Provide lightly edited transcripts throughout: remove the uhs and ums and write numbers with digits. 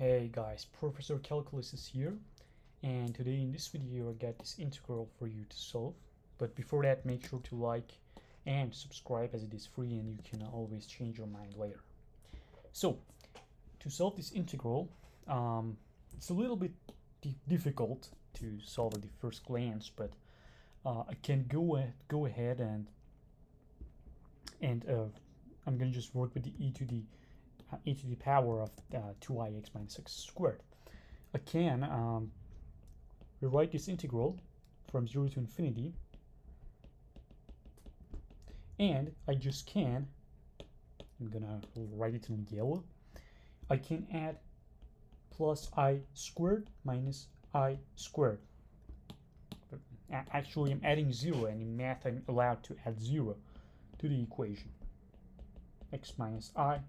Hey guys, Professor Calculus is here, and today in this video I got this integral for you to solve. But before that, make sure to like and subscribe as it is free and you can always change your mind later. So, to solve this integral, it's a little bit difficult to solve at the first glance, but I can go ahead and I'm gonna just work with the e to the power of 2ix minus x squared. I can rewrite this integral from 0 to infinity, and I just can, I'm gonna write it in yellow, I can add plus I squared minus I squared. But actually I'm adding 0, and in math I'm allowed to add 0 to the equation. X minus I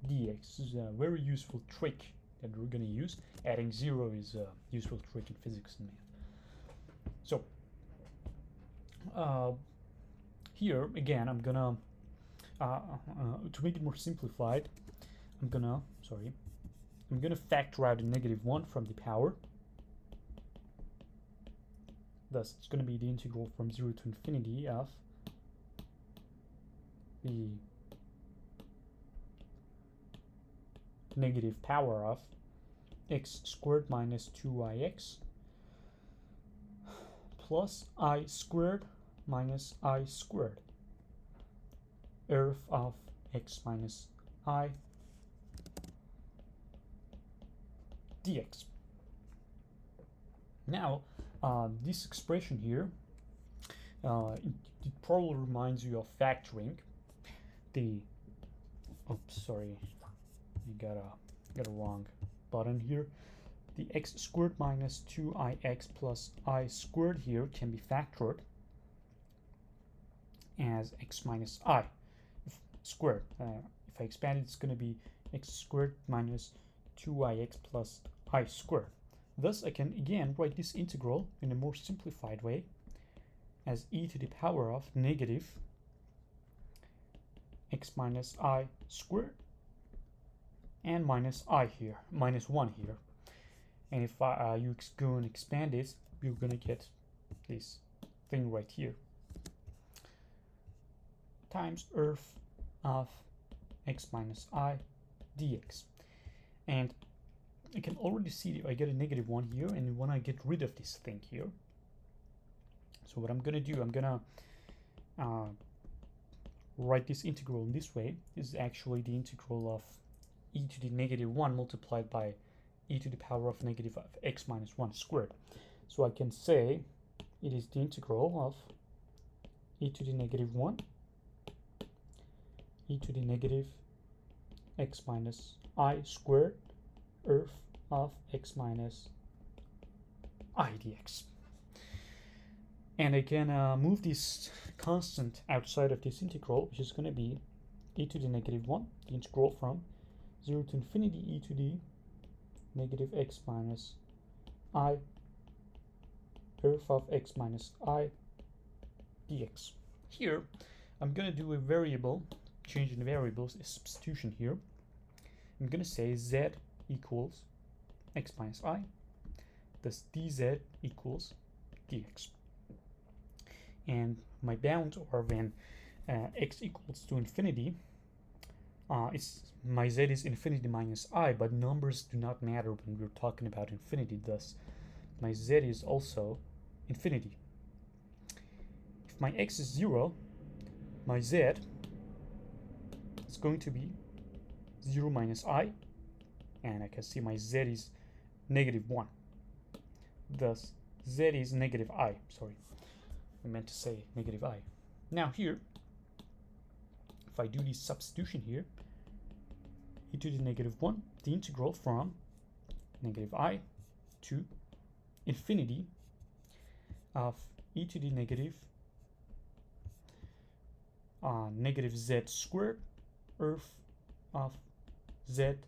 dx. This is a very useful trick that we're going to use. Adding 0 is a useful trick in physics and math. So here again I'm gonna to make it more simplified, I'm gonna factor out a -1 from the power. Thus it's going to be the integral from 0 to infinity of the negative power of x squared minus 2ix plus I squared minus I squared, of x minus I dx. Now this expression here, it probably reminds you of factoring. Sorry, I got a wrong button here. The x squared minus 2ix plus I squared here can be factored as x minus I squared. If I expand it, it's going to be x squared minus 2ix plus I squared. Thus I can again write this integral in a more simplified way as e to the power of negative x minus I squared and minus I here, minus 1 here. And if you go and expand this, you're going to get this thing right here times of x minus I dx. And I can already see if I get a -1 here, and when I get rid of this thing here, so what I'm going to do, I'm going to write this integral in this way. This is actually the integral of e to the -1 multiplied by e to the power of negative of x minus 1 squared. So I can say it is the integral of e to the -1 e to the negative x minus I squared of x minus I dx. And I can move this constant outside of this integral, which is going to be e to the -1, the integral from 0 to infinity e to the negative x minus I of x minus I dx. Here I'm going to do a variable, change in variables, a substitution here. I'm going to say z equals x minus I, thus dz equals dx. And my bounds are when x equals to infinity, my z is infinity minus I, but numbers do not matter when we're talking about infinity. Thus my z is also infinity. If my x is 0, my z is going to be 0 minus I, and I can see my z is -1. Thus z is -I. Sorry, I meant to say -I. Now here, if I do this substitution here, e to the -1, the integral from -I to infinity of e to the negative z squared of z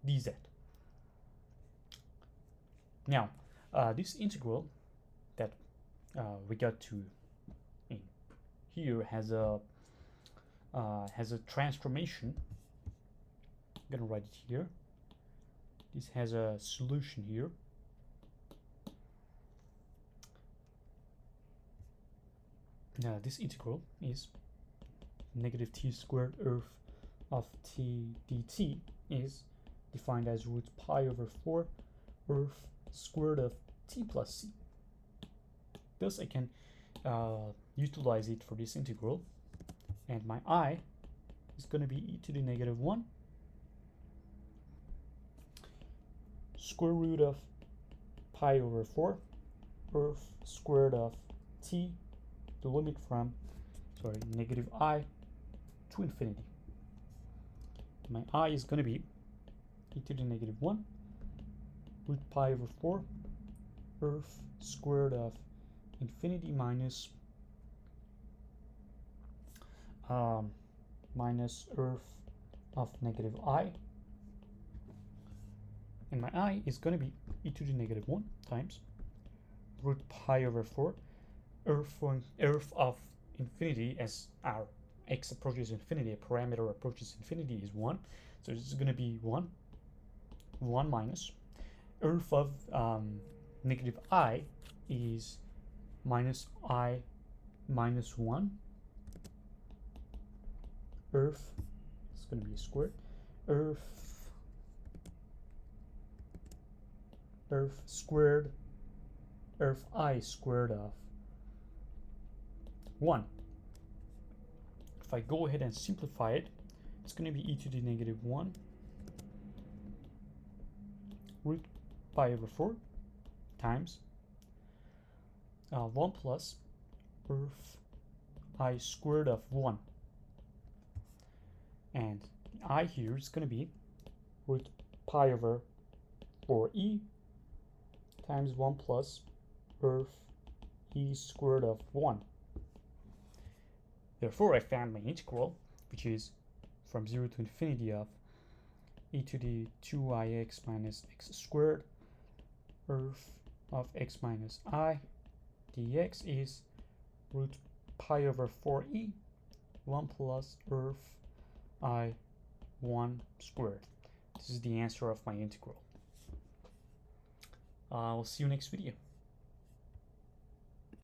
dz. Now this integral that we got to here has a transformation I'm gonna write it here. This has a solution here. Now this integral is negative t squared earth of t dt is defined as root pi over 4 earth squared of t plus c. Thus I can utilize it for this integral, and my I is going to be e to the negative 1 square root of pi over 4 earth squared of t, the limit from negative I to infinity. My I is going to be e to the negative 1 root pi over 4 earth squared of infinity minus earth of negative I, and my I is going to be e to the negative 1 times root pi over 4 earth of infinity, as our x approaches infinity, a parameter approaches infinity, is 1, so this is going to be 1 minus earth of negative I is minus I minus 1 earth, it's going to be a square, earth squared earth I squared of 1. If I go ahead and simplify it, it's going to be e to the negative 1 root pi over 4 times 1 plus earth I squared of 1. And the I here is going to be root pi over 4e times 1 plus earth e squared of 1. Therefore, I found my integral, which is from 0 to infinity of e to the 2ix minus x squared earth of x minus I dx is root pi over 4e 1 plus earth I 1 squared. This is the answer of my integral. I'll see you next video.